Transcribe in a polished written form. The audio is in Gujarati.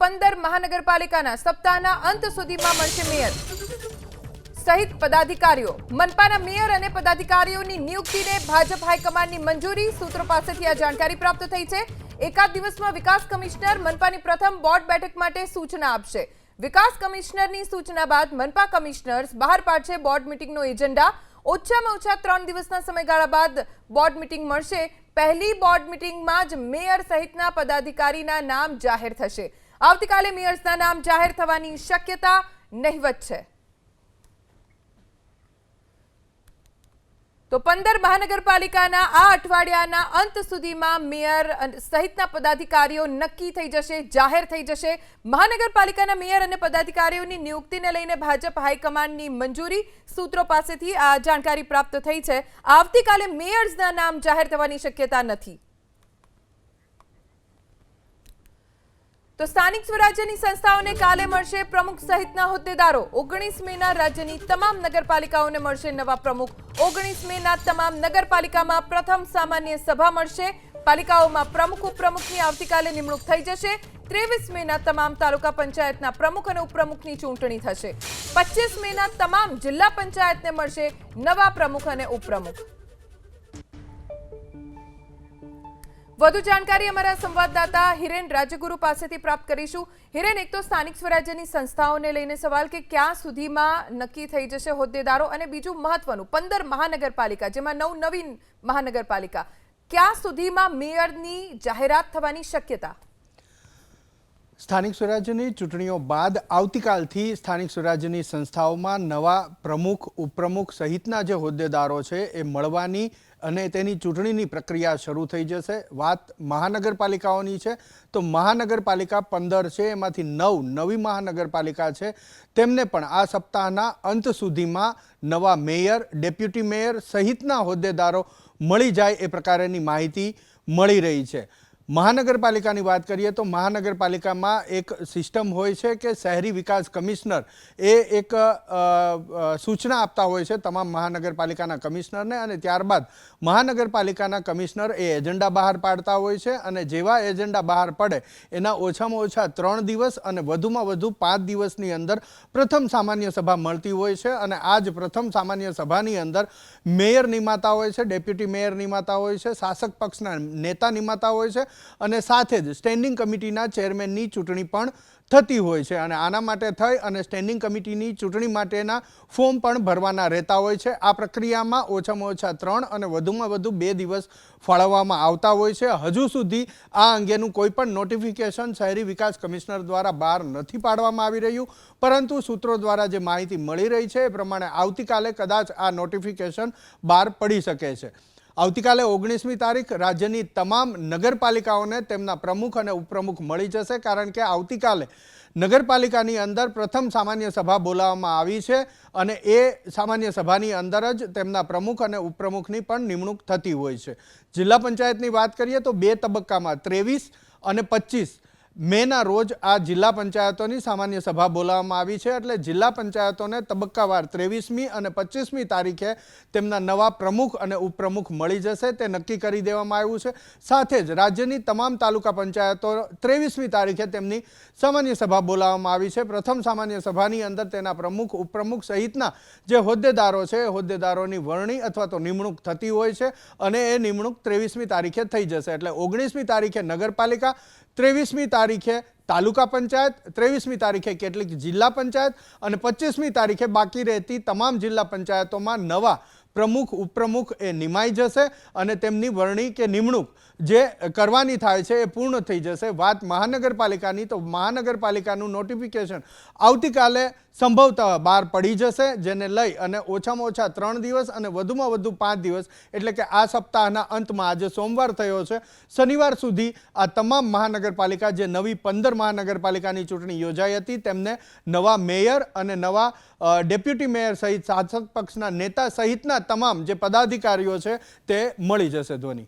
15 મહાનગરપાલિકાના સપ્તાહના અંત સુધીમાં મળશે મેયર સહિત પદાધિકારીઓ। મનપાના મેયર અને પદાધિકારીઓની નિયુક્તિને ભાજપ હાઈકમાન્ડની મંજૂરી। સૂત્રો પાસેથી આ જાણકારી પ્રાપ્ત થઈ છે। એકાદ દિવસમાં વિકાસ કમિશનર મનપાની પ્રથમ બોર્ડ બેઠક માટે સૂચના આપશે। વિકાસ કમિશનરની સૂચના બાદ મનપા કમિશનર્સ બહાર પાડશે બોર્ડ મીટિંગનો એજન્ડા। ઓછામાં ઓછા 3 દિવસના સમયગાળા બાદ બોર્ડ મીટિંગ મળશે। પહેલી બોર્ડ મીટિંગમાં જ મેયર સહિતના પદાધિકારીના નામ જાહેર થશે। આવતીકાલે મેયર્સના નામ જાહેર થવાની શક્યતા નહિવત છે। તો 15 મહાનગરપાલિકાના આ અઠવાડિયાના અંત સુધીમાં મેયર સહિતના પદાધિકારીઓ નક્કી થઈ જશે, જાહેર થઈ જશે। મહાનગરપાલિકાના મેયર અને પદાધિકારીઓની નિયુક્તિને લઈને ભાજપ હાઈકમાન્ડની મંજૂરી। સૂત્રો પાસેથી આ જાણકારી પ્રાપ્ત થઈ છે। આવતીકાલે મેયર્સના નામ જાહેર થવાની શક્યતા નથી। તો સ્થાનિક સ્વરાજ્યની સંસ્થાઓને કાલે મળશે પ્રમુખ સહિતના હોદ્દેદારો। 19 મેના રાજ્યની તમામ નગરપાલિકાઓને મળશે નવા પ્રમુખ। 19 મેના તમામ નગરપાલિકામાં પ્રથમ સામાન્ય સભા મળશે। પાલિકાઓમાં પ્રમુખ ઉપપ્રમુખની આવતીકાલે નિમણૂક થઈ જશે। 23 મેના તમામ તાલુકા પંચાયતના પ્રમુખ અને ઉપપ્રમુખની ચૂંટણી થશે। 25 મેના તમામ જિલ્લા પંચાયતને મળશે નવા પ્રમુખ અને ઉપપ્રમુખ। વધુ जानकारी हमारा संवाददाता हिरेन રાજ્યગુરુ પાસેથી પ્રાપ્ત કરીશું। हिरेन, एक तो स्थानिक स्वराज्यની સંસ્થાઓને લઈને સવાલ કે ક્યાં સુધીમાં નક્કી થઈ જશે હોદ્દેદારો, અને બીજું મહત્વનું 15 મહાનગરપાલિકા જેમાં 9 નવીન મહાનગરપાલિકા, ક્યાં સુધીમાં મેયરની જાહેરાત થવાની શક્યતા? સ્થાનિક સ્વરાજ્યની ચૂંટણીઓ બાદ આવતીકાલથી સ્થાનિક સ્વરાજ્યની સંસ્થાઓમાં નવા પ્રમુખ ઉપપ્રમુખ સહિતના જે હોદ્દેદારો છે એ મળવાની અને તેની ચૂંટણીની પ્રક્રિયા શરૂ થઈ જશે। વાત મહાનગરપાલિકાઓની છે તો મહાનગરપાલિકા 15 છે, એમાંથી 9 નવી મહાનગરપાલિકા છે। તેમને પણ આ સપ્તાહના અંત સુધીમાં નવા મેયર, ડેપ્યુટી મેયર સહિતના હોદ્દેદારો મળી જાય એ પ્રકારની માહિતી મળી રહી છે। મહાનગરપાલિકાની વાત કરીએ તો મહાનગરપાલિકામાં એક સિસ્ટમ હોય છે કે શહેરી વિકાસ કમિશનર એ એક સૂચના આપતા હોય છે તમામ મહાનગરપાલિકાના કમિશનરને, અને ત્યારબાદ મહાનગરપાલિકાના કમિશનર એ એજન્ડા બહાર પાડતા હોય છે, અને જેવા એજન્ડા બહાર પડે એના ઓછામાં ઓછા 3 દિવસ અને વધુમાં વધુ 5 દિવસની અંદર પ્રથમ સામાન્ય સભા મળતી હોય છે। અને આ જ પ્રથમ સામાન્ય સભાની અંદર મેયર નિમાતા હોય છે, ડેપ્યુટી મેયર નિમાતા હોય છે, શાસક પક્ષના નેતા નિમાતા હોય છે, અને સાથે જ સ્ટેન્ડિંગ કમિટીના ચેરમેનની ચૂંટણી પણ થતી હોય છે। અને આના માટે થઈ અને સ્ટેન્ડિંગ કમિટીની ચૂંટણી માટેના ફોર્મ પણ ભરવાના રહેતા હોય છે। આ પ્રક્રિયામાં ઓછામાં ઓછા 3 અને વધુમાં વધુ 2 દિવસ ફાળવવામાં આવતા હોય છે। હજુ સુધી આ અંગેનું કોઈ પણ નોટિફિકેશન શહેરી વિકાસ કમિશનર દ્વારા બહાર નથી પાડવામાં આવી રહ્યું, પરંતુ સૂત્રો દ્વારા જે માહિતી મળી રહી છે એ પ્રમાણે આવતીકાલે કદાચ આ નોટિફિકેશન બહાર પડી શકે છે। આવતીકાલે 19મી તારીખ રાજ્યની તમામ નગરપાલિકાઓને તેમના પ્રમુખ અને ઉપપ્રમુખ મળી જશે, કારણ કે આવતીકાલે નગરપાલિકાની અંદર પ્રથમ સામાન્ય સભા બોલાવવામાં આવી છે, અને એ સામાન્ય સભાની અંદર જ તેમના પ્રમુખ અને ઉપપ્રમુખની પણ નિમણૂક થતી હોય છે। જિલ્લા પંચાયતની વાત કરીએ તો 2 તબક્કામાં 23 અને 25 મેના રોજ આ જિલ્લા પંચાયતોની સામાન્ય સભા બોલાવવામાં આવી છે। એટલે જિલ્લા પંચાયતોને તબક્કાવાર 23મી અને 25મી તારીખે તેમના નવા પ્રમુખ અને ઉપપ્રમુખ મળી જશે, તે નક્કી કરી દેવામાં આવ્યું છે। સાથે જ રાજ્યની તમામ તાલુકા પંચાયતો 23મી તારીખે તેમની સામાન્ય સભા બોલાવવામાં આવી છે। પ્રથમ સામાન્ય સભાની અંદર તેના પ્રમુખ ઉપપ્રમુખ સહિતના જે હોદ્દેદારો છે એ હોદ્દેદારોની વરણી અથવા તો નિમણૂક થતી હોય છે, અને એ નિમણૂક 23મી તારીખે થઈ જશે। એટલે 19મી તારીખે નગરપાલિકા, 23મી તારીખે તાલુકા પંચાયત, 23મી તારીખે કેટલીક જિલ્લા પંચાયત, અને 25મી તારીખે બાકી રહેતી તમામ જિલ્લા પંચાયતોમાં નવા પ્રમુખ ઉપપ્રમુખ એ નિમાઈ જશે, અને તેમની વરણી કે નિમણૂક જે કરવાની થાય છે એ પૂર્ણ થઈ જશે। વાત મહાનગરપાલિકાની તો મહાનગરપાલિકાનું નોટિફિકેશન આવતીકાલે સંભવતઃ બહાર પડી જશે, જેને લઈ અને ઓછામાં ઓછા 3 દિવસ અને વધુમાં વધુ 5 દિવસ એટલે કે આ સપ્તાહના અંતમાં, આજે સોમવાર થયો છે, શનિવાર સુધી આ તમામ મહાનગરપાલિકા જે નવી 15 મહાનગરપાલિકાની ચૂંટણી યોજાઈ હતી તેમને નવા મેયર અને નવા ડેપ્યુટી મેયર સહિત શાસક પક્ષના નેતા સહિતના તમામ જે પદાધિકારીઓ છે તે મળી જશે। ધ્વની।